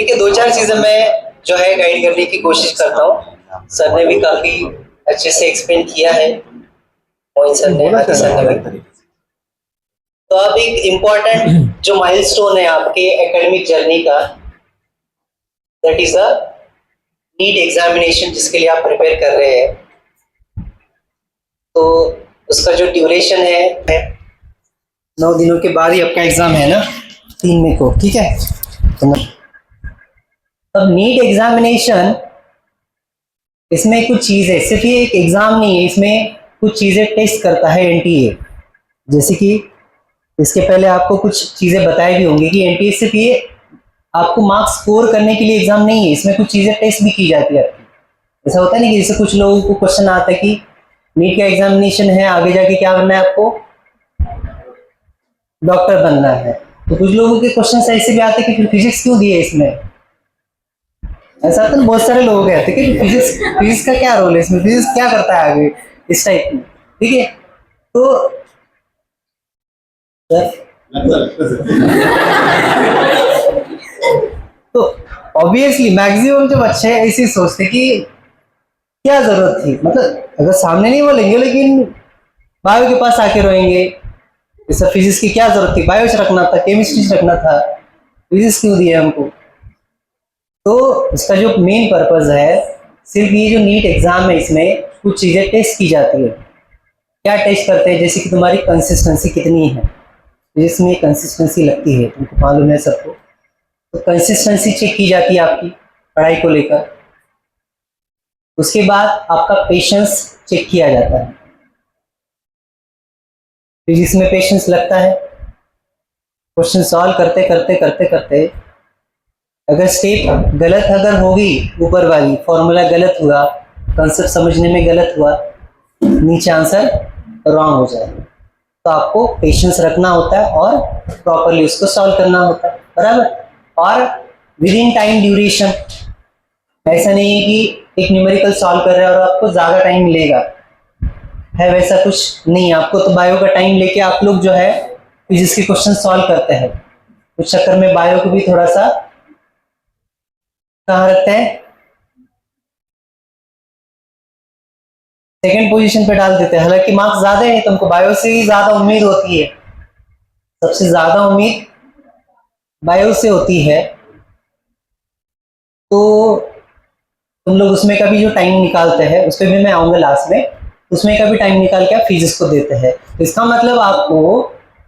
ठीक है, 2-4 चीजें मैं जो है गाइड करने की कोशिश करता हूँ। सर ने भी काफी अच्छे से एक्सप्लेन किया है, मोइन सर ने, हाथी सर ने भी। तो अब एक इम्पोर्टेंट जो माइलस्टोन है आपके एकेडमिक जर्नी का, that is the NEET examination, जिसके लिए आप प्रिपेयर कर रहे हैं। तो उसका जो ड्यूरेशन है 9 दिनों के बाद ही आपका एग्जाम है ना, 3 मई को, ठीक है। तो अब नीट एग्जामिनेशन, इसमें कुछ चीजें, सिर्फ ये एक एग्जाम नहीं है, इसमें कुछ चीजें टेस्ट करता है एनटीए। जैसे कि इसके पहले आपको कुछ चीजें बताई भी होंगी कि एनटीए सिर्फ ये आपको मार्क्स स्कोर करने के लिए एग्जाम नहीं है, इसमें कुछ चीजें टेस्ट भी की जाती है आपकी। ऐसा होता है ना कि जैसे कुछ लोगों को क्वेश्चन आता है कि नीट का एग्जामिनेशन है, आगे जाके क्या बनना है आपको, डॉक्टर बनना है। तो कुछ लोगों के क्वेश्चन ऐसे भी आते हैं कि फिर फिजिक्स क्यों दिए इसमें। ऐसा तो बहुत सारे लोग कहते हैं कि फिजिक्स का क्या रोल है इसमें, फिजिक्स क्या करता है आगे, इस टाइप में, ठीक है। तो ऑब्वियसली मैक्सिमम जो बच्चे ऐसे सोचते कि क्या जरूरत थी, मतलब अगर सामने नहीं बोलेंगे लेकिन बायो के पास आके रोएंगे, जैसे फिजिक्स की क्या जरूरत थी, बायो रखना था, केमिस्ट्री रखना था, फिजिक्स क्यों दिया हमको। तो इसका जो मेन पर्पज है, सिर्फ ये जो नीट एग्जाम है, इसमें कुछ चीजें टेस्ट की जाती है। क्या टेस्ट करते हैं, जैसे कि तुम्हारी कंसिस्टेंसी कितनी है, जिसमें कंसिस्टेंसी लगती है, तुमको मालूम है सबको। तो कंसिस्टेंसी चेक की जाती है आपकी पढ़ाई को लेकर। उसके बाद आपका पेशेंस चेक किया जाता है, फिजिक्स में पेशेंस लगता है। क्वेश्चन सॉल्व करते करते करते करते अगर स्टेप गलत अगर होगी, ऊपर वाली फॉर्मूला गलत हुआ, कंसेप्ट समझने में गलत हुआ, नीचे आंसर रॉन्ग हो जाए, तो आपको पेशेंस रखना होता है और प्रॉपरली उसको सॉल्व करना होता है, बराबर। और विद इन टाइम ड्यूरेशन, ऐसा नहीं है कि एक न्यूमेरिकल सॉल्व कर रहे हैं और आपको ज्यादा टाइम मिलेगा, है वैसा कुछ नहीं। आपको तो बायो का टाइम लेके आप लोग जो है फिजिक्स के क्वेश्चन सॉल्व करते हैं, उस चक्कर में बायो को भी थोड़ा सा कहाँ रखते हैं, सेकंड पोजीशन पे डाल देते हैं। हालांकि मार्क्स ज्यादा है, तुमको बायो से ही ज्यादा उम्मीद होती है, सबसे ज्यादा उम्मीद बायो से होती है। तो तुम लोग उसमें का भी जो टाइम निकालते हैं, उस पर भी मैं आऊंगा लास्ट में, उसमें का भी टाइम निकाल के आप फिजिक्स को देते हैं। तो इसका मतलब आपको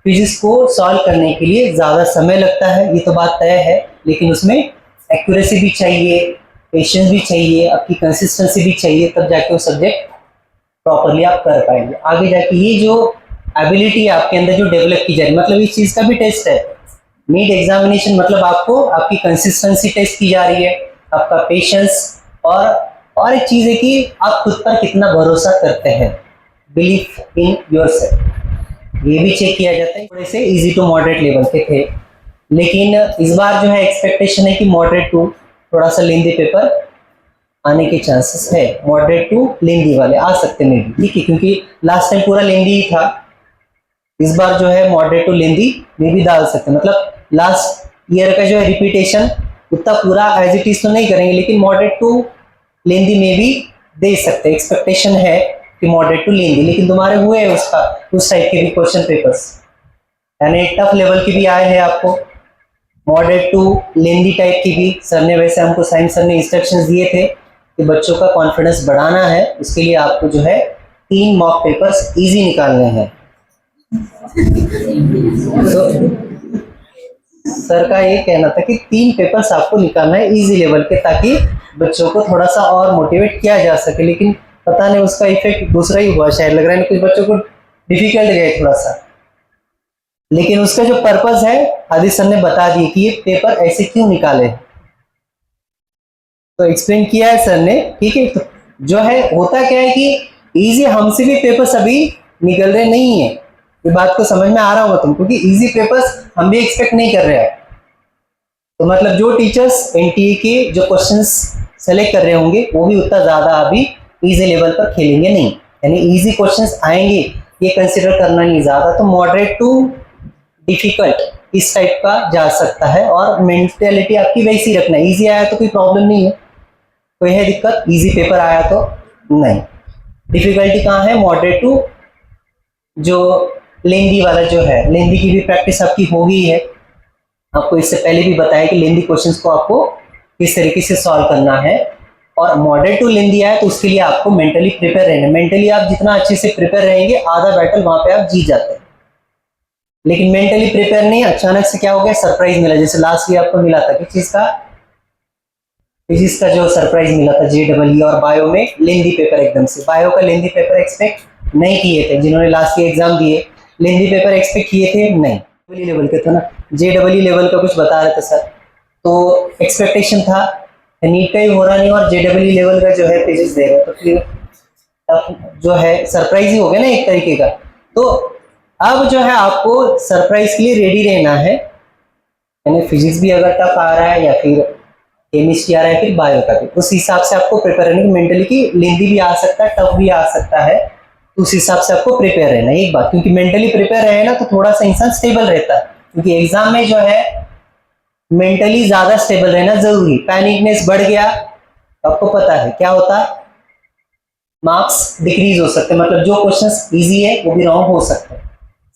फिजिक्स को सॉल्व करने के लिए ज्यादा समय लगता है, ये तो बात तय है, लेकिन उसमें एक्यूरेसी भी चाहिए, पेशेंस भी चाहिए, आपकी कंसिस्टेंसी भी चाहिए, तब जाके वो सब्जेक्ट प्रॉपरली आप कर पाएंगे। आगे जाके ये जो एबिलिटी आपके अंदर जो डेवलप की जाएगी, मतलब इस चीज का भी टेस्ट है नीट एग्जामिनेशन, मतलब आपको आपकी कंसिस्टेंसी टेस्ट की जा रही है, आपका पेशेंस, और एक चीज है कि आप खुद पर कितना भरोसा करते हैं, बिलीफ इन योरसेल्फ, ये भी चेक किया जाता है। थोड़े से इजी टू मॉडरेट लेवल के थे, लेकिन इस बार जो है एक्सपेक्टेशन है कि मॉडरेट टू थोड़ा सा लेंदी पेपर आने के चांसेस है, मॉडरेट टू लेंदी वाले आ सकते हैं, ठीक है, क्योंकि लास्ट टाइम पूरा लेंदी ही था। इस बार जो है मॉडरेट टू लेंदी में भी डाल सकते हैं, मतलब लास्ट ईयर का जो है रिपीटेशन उतना पूरा एज इट इज तो नहीं करेंगे, लेकिन मॉडरेट टू लेंदी में भी दे सकते हैं। एक्सपेक्टेशन है कि मॉडरेट टू लेंदी, लेकिन तुम्हारे हुए हैं उसका उस टाइप के भी क्वेश्चन पेपर्स, यानी टफ लेवल के भी आए हैं आपको, मॉडरेट टू लेंदी टाइप की भी। सर ने वैसे हमको साइंस सर ने इंस्ट्रक्शंस दिए थे कि बच्चों का कॉन्फिडेंस बढ़ाना है, उसके लिए आपको जो है 3 मॉक पेपर्स इजी निकालने हैं। तो सर का ये कहना था कि 3 पेपर्स आपको निकालना है इजी लेवल के, ताकि बच्चों को थोड़ा सा और मोटिवेट किया जा सके, लेकिन पता नहीं उसका इफेक्ट दूसरा ही हुआ शायद, लग रहा है कुछ बच्चों को डिफिकल्ट गए थोड़ा सा। लेकिन उसका जो पर्पस है आदि सर ने बता दिया कि ये पेपर ऐसे क्यों निकाले, तो एक्सप्लेन किया है सर ने, ठीक है। तो जो है होता क्या है कि इजी हमसे भी पेपर्स अभी निकल रहे नहीं है, ये बात को समझ में आ रहा होगा तुमको, क्योंकि इजी पेपर्स हम भी एक्सपेक्ट नहीं कर रहे हैं। तो मतलब जो टीचर्स एनटीए के जो क्वेश्चंस सेलेक्ट कर रहे होंगे, वो भी उतना ज्यादा अभी इजी लेवल पर खेलेंगे नहीं, यानी इजी क्वेश्चंस आएंगे ये कंसिडर करना नहीं ज्यादा। तो मॉडरेट टू डिफिकल्ट इस टाइप का जा सकता है, और मेंटेलिटी आपकी वैसी रखना है। इजी आया तो कोई प्रॉब्लम नहीं है, कोई है दिक्कत? इजी पेपर आया तो नहीं। डिफिकल्टी कहाँ है? मॉडरेट टू जो लेंदी वाला जो है, लेंदी की भी प्रैक्टिस आपकी हो गई है। आपको इससे पहले भी बताया कि लेंदी क्वेश्चंस को आपको किस तरीके से सॉल्व करना है। और मॉडरेट टू लेंदी है तो उसके लिए आपको मेंटली प्रिपेयर रहना। मेंटली आप जितना अच्छे से प्रिपेयर रहेंगे, आधा बैटल वहां पे आप जीत जाते हैं। लेकिन मेंटली प्रिपेयर नहीं, अचानक से क्या हो गया, सरप्राइज मिला। जैसे लास्ट ईयर आपको मिला था किस चीज का? फिजिक्स का जो सरप्राइज मिला था JEE, और बायो में लेंदी पेपर एकदम से। बायो का लेंदी पेपर एक्सपेक्ट नहीं किए थे जिन्होंने लास्ट ईयर एग्जाम दिए, लेंदी पेपर एक्सपेक्ट किए थे नहीं। लेवल के थे ना, JEE लेवल का कुछ बता रहे थे सर, तो एक्सपेक्टेशन था नीट का ही हो रहा नहीं और JEE लेवल का जो है फिजिक्स दे रहे, तो फिर जो है सरप्राइज ही हो गया ना एक तरीके का। तो अब जो है आपको सरप्राइज के लिए रेडी रहना है, यानी फिजिक्स भी अगर टफ आ रहा है या फिर केमिस्ट्री आ रहा है, फिर बायो का भी, उस हिसाब से आपको प्रिपेयर रहना। मेंटली की लेंदी भी आ सकता है, टफ भी आ सकता है, उस हिसाब से आपको प्रिपेयर रहना है एक बात। क्योंकि मेंटली प्रिपेयर रहे ना तो थोड़ा सा इंसान स्टेबल रहता है, क्योंकि एग्जाम में जो है मेंटली ज्यादा स्टेबल रहना जरूरी। पैनिकनेस बढ़ गया, आपको पता है क्या होता है, मार्क्स डिक्रीज हो सकते हैं। मतलब जो क्वेश्चंस इजी है वो भी रॉन्ग हो सकते हैं।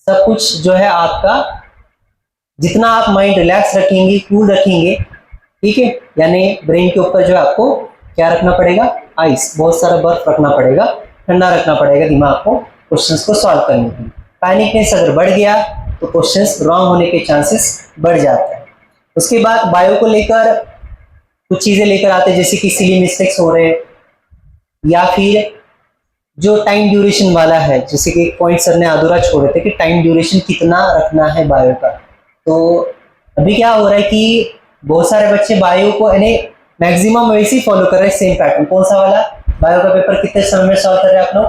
सब कुछ जो है आपका, जितना आप माइंड रिलैक्स रखेंगे, कूल रखेंगे, ठीक है, यानी ब्रेन के ऊपर जो है आपको क्या रखना पड़ेगा, आइस, बहुत सारा बर्फ रखना पड़ेगा, ठंडा रखना पड़ेगा दिमाग को क्वेश्चंस को सॉल्व करने के लिए। पैनिकनेस अगर बढ़ गया तो क्वेश्चंस रॉन्ग होने के चांसेस बढ़ जाते हैं। उसके बाद बायो को लेकर कुछ चीजें लेकर आते हैं, जैसे कि सिली मिस्टेक्स हो रहे हैं, या फिर जो टाइम ड्यूरेशन वाला है, जैसे कि एक पॉइंट सर ने अधूरा छोड़े थे कि टाइम ड्यूरेशन कितना रखना है बायो का। तो अभी क्या हो रहा है कि बहुत सारे बच्चे बायो को यानी मैक्सिमम वैसे ही फॉलो कर रहे हैं, सेम पैटर्न। कौन सा वाला? बायो का पेपर कितने समय में सॉल्व कर रहे हैं आप लोग?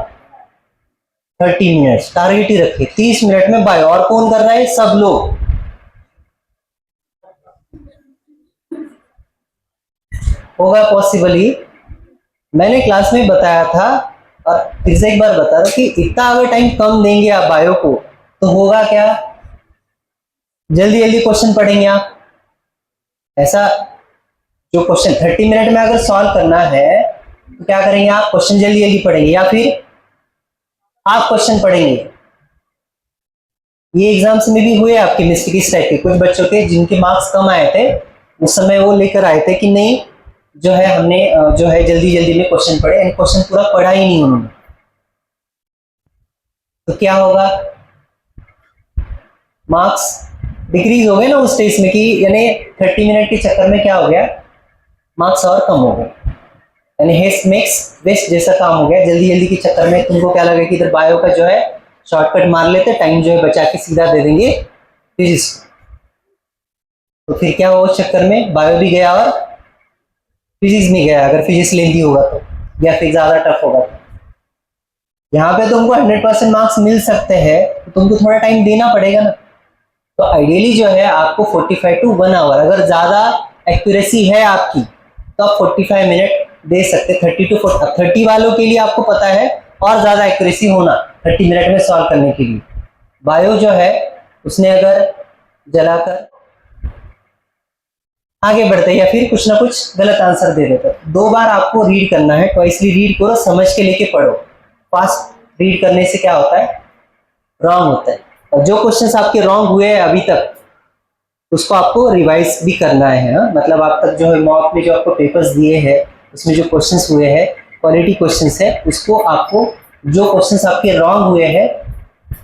30 मिनट टारगेट ही रखिए, 30 मिनट में बायो। और कौन कर रहा है? सब लोग। होगा पॉसिबल ही, मैंने क्लास में बताया था और फिर से एक बार बता रहा हूं कि इतना अगर टाइम कम देंगे आप बायो को तो होगा क्या, जल्दी जल्दी क्वेश्चन पढ़ेंगे आप। ऐसा जो क्वेश्चन 30 मिनट में अगर सॉल्व करना है तो क्या करेंगे आप, क्वेश्चन जल्दी जल्दी पढ़ेंगे या फिर आप क्वेश्चन पढ़ेंगे। ये एग्जाम्स में भी हुए आपके मिस्टेक इस टाइप के, कुछ बच्चों के जिनके मार्क्स कम आए थे उस समय वो लेकर आए थे कि नहीं जो है हमने जो है जल्दी जल्दी में क्वेश्चन पढ़े, एंड क्वेश्चन पूरा पढ़ा ही नहीं उन्होंने। तो क्या होगा, मार्क्स डिक्रीज हो गए ना उस स्टेज में, कि यानी 30 मिनट के चक्कर में क्या हो गया, मार्क्स और कम हो गए, यानी हेस्ट मेक्स वेस्ट जैसा काम हो गया। जल्दी जल्दी के चक्कर में तुमको क्या लगा कि इधर बायो का जो है शॉर्टकट मार लेते, टाइम जो है बचा के सीधा दे देंगे फिजिक्स। तो फिर क्या हुआ, उस चक्कर में बायो भी गया और फिजिक्स में गया, अगर फिजिक्स लेंदी होगा तो, या फिर ज्यादा टफ होगा तो। यहाँ पे तुमको 100% मार्क्स मिल सकते हैं तो तुमको थोड़ा टाइम देना पड़ेगा ना। तो आइडियली जो है आपको 45 to 1 आवर, अगर ज्यादा एक्यूरेसी है आपकी तो आप 45 मिनट दे सकते, 30 to 40। 30 वालों के लिए आपको पता है और ज्यादा एक्यूरेसी होना 30 मिनट में सॉल्व करने के लिए। बायो जो है उसने अगर जलाकर आगे बढ़ते या फिर कुछ ना कुछ गलत आंसर दे देते। 2 बार आपको रीड करना है, ट्वाइसली रीड करो, समझ के लेके पढ़ो। फास्ट रीड करने से क्या होता है, रॉन्ग होता है। और जो क्वेश्चंस आपके रॉन्ग हुए हैं अभी तक उसको आपको रिवाइज भी करना है। मतलब आप तक जो है मॉक में जो आपको पेपर्स दिए हैं उसमें जो क्वेश्चंस हुए हैं क्वालिटी क्वेश्चंस है, उसको आपको जो क्वेश्चंस आपके रॉन्ग हुए हैं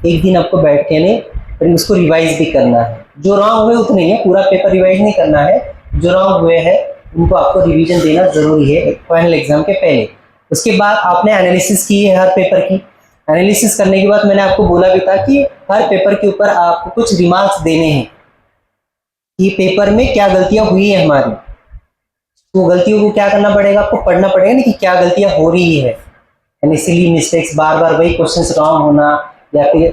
एक दिन आपको बैठ के नहीं उसको रिवाइज भी करना है। जो रॉन्ग हुए उतने ही, पूरा पेपर रिवाइज नहीं करना है, जो रॉन्ग हुए हैं उनको आपको रिवीजन देना जरूरी है फाइनल एग्जाम के पहले। उसके बाद आपने एनालिसिस की है हर पेपर की। एनालिसिस करने के बाद मैंने आपको बोला भी था कि हर पेपर के ऊपर आपको कुछ रिमार्क्स देने हैं कि पेपर में क्या गलतियां हुई है हमारी। तो गलतियों को क्या करना पड़ेगा, आपको पढ़ना पड़ेगा ना कि क्या गलतियां हो रही है, यानी सिली मिस्टेक्स, बार बार वही क्वेश्चंस रॉन्ग होना, या फिर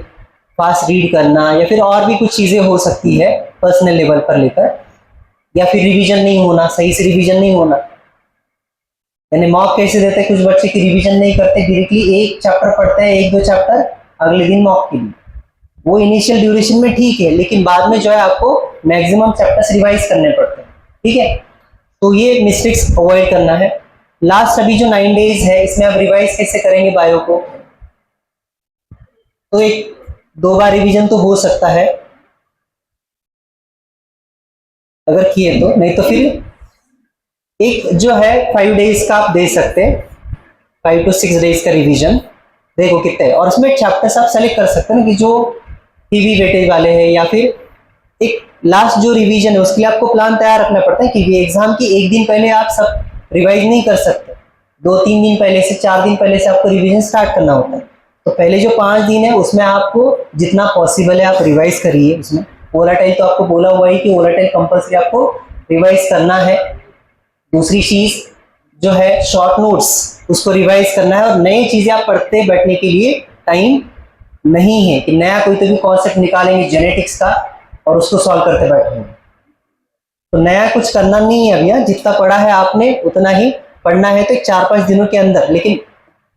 फास्ट रीड करना, या फिर और भी कुछ चीजें हो सकती है पर्सनल लेवल पर लेकर, या फिर रिवीजन नहीं होना, सही से रिवीजन नहीं होना। यानी मॉक कैसे देते हैं, कुछ बच्चे की रिवीजन नहीं करते, डायरेक्टली एक चैप्टर पढ़ते हैं, 1-2 चैप्टर, अगले दिन मॉक के लिए। वो इनिशियल ड्यूरेशन में ठीक है, लेकिन बाद में जो है आपको मैक्सिमम चैप्टर्स रिवाइज करने पड़ते हैं, ठीक है। तो ये मिस्टेक्स अवॉइड करना है। लास्ट अभी जो 9 डेज है, इसमें आप रिवाइज कैसे करेंगे बायो को? तो एक 2 बार रिवीजन तो हो सकता है अगर किए तो, नहीं तो फिर एक जो है 5 डेज का आप दे सकते हैं, 5 to 6 डेज का रिवीजन, देखो कितने है। और उसमें चैप्टर्स आप सेलेक्ट कर सकते हैं ना कि जो टीवी वेटेज वाले हैं, या फिर एक लास्ट जो रिवीजन है उसके लिए आपको प्लान तैयार रखना पड़ता है, क्योंकि एग्जाम की एक दिन पहले आप सब रिवाइज नहीं कर सकते, 2-3 दिन पहले से, 4 दिन पहले से आपको रिवीजन स्टार्ट करना होता है। तो पहले जो 5 दिन है उसमें आपको जितना पॉसिबल है आप रिवाइज करिए। उसमें वोलाटाइल तो आपको बोला हुआ है कि वोलाटाइल कंपल्सरी आपको रिवाइज करना है। दूसरी चीज जो है शॉर्ट नोट्स, उसको रिवाइज करना है। और नई चीजें आप पढ़ते बैठने के लिए टाइम नहीं है कि नया कोई तो भी कॉन्सेप्ट निकालेंगे जेनेटिक्स का और उसको सॉल्व करते बैठेंगे, तो नया कुछ करना नहीं है अभी। जितना पढ़ा है आपने उतना ही पढ़ना है, तो 4-5 दिनों के अंदर। लेकिन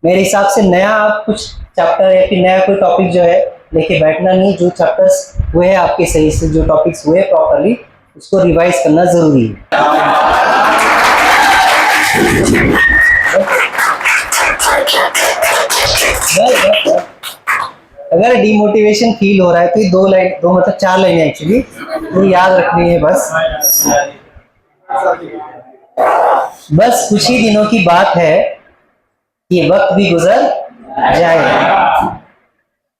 मेरे हिसाब से नया आप कुछ चैप्टर या फिर नया कोई टॉपिक जो है लेके बैठना नहीं। जो चैप्टर्स हुए हैं आपके सही से, जो टॉपिक्स हुए प्रॉपरली, उसको रिवाइज करना जरूरी है। अगर डिमोटिवेशन फील हो रहा है तो ये 2 मतलब 4 लाइनें एक्चुअली तो याद रखनी है बस। बस कुछ ही दिनों की बात है, ये वक्त भी गुजर जाएगा।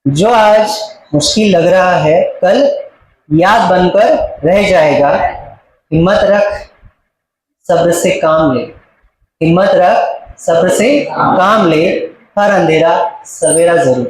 जो आज मुश्किल लग रहा है कल याद बनकर रह जाएगा। हिम्मत रख, सब्र से काम ले। हिम्मत रख, सब्र से काम ले। हर अंधेरा सवेरा जरूर।